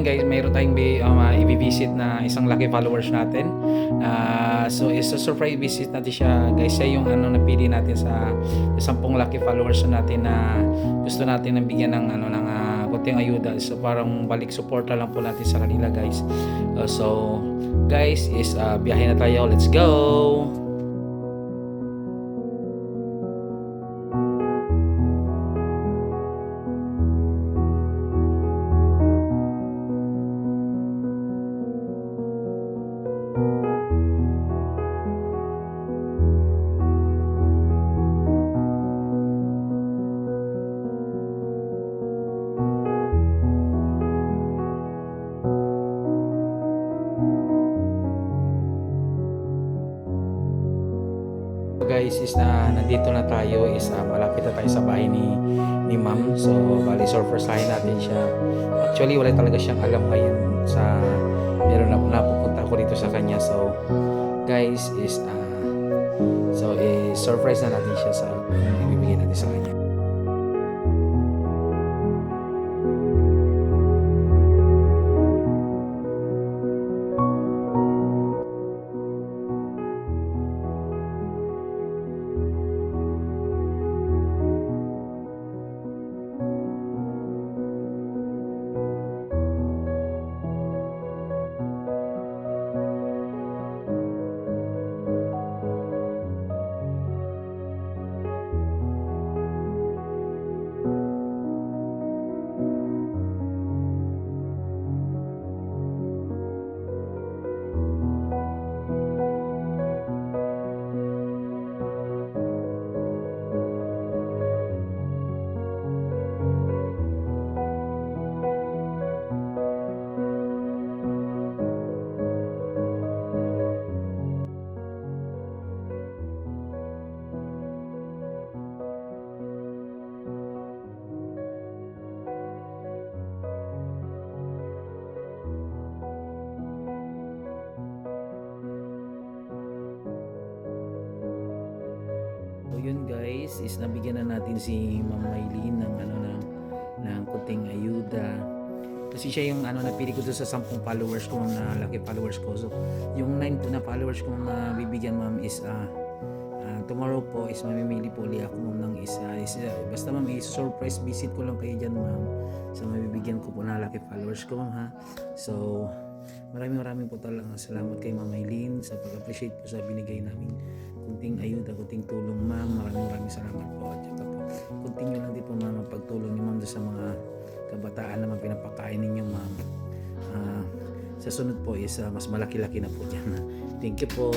guys, mayroon tayong i-visit na isang lucky followers natin. So is a surprise visit natin siya guys. Siya yung napili natin sa 10 lucky followers natin na gusto natin nang bigyan ng konting ayuda. So parang balik suporta lang po natin sa kanila guys. So guys is biyahe na tayo. Let's go! Guys is nandito na tayo is malapit na tayo sa bahay ni ma'am. So bali surprisehin natin siya. Actually wala talaga siyang alam ngayon sa meron na napupunta ako dito sa kanya. So guys is surprise na natin siya sa ibibigay natin sa kanya. So yun guys, is nabigyan na natin si Ma'am Maylene ng kunting ayuda. Kasi siya yung napili ko doon sa 10 followers ko na lucky followers ko. So yung 9 po na followers ko na bibigyan ma'am is tomorrow po is mamimili po ulit ako ma'am ng isa. Basta ma'am surprise visit ko lang kayo dyan ma'am. So mabibigyan ko po na lucky followers ko ma'am ha. So maraming po talaga salamat kay Ma'am Maylene sa pag-appreciate po sa binigay namin kunting ayuda, kunting tulong ma'am. Maraming salamat po. At saka po continue lang din po ma'am pagtulong niyo ma'am sa mga kabataan naman pinapakain ninyo ma'am. Sa sunod po is mas malaki-laki na po dyan. Thank you po.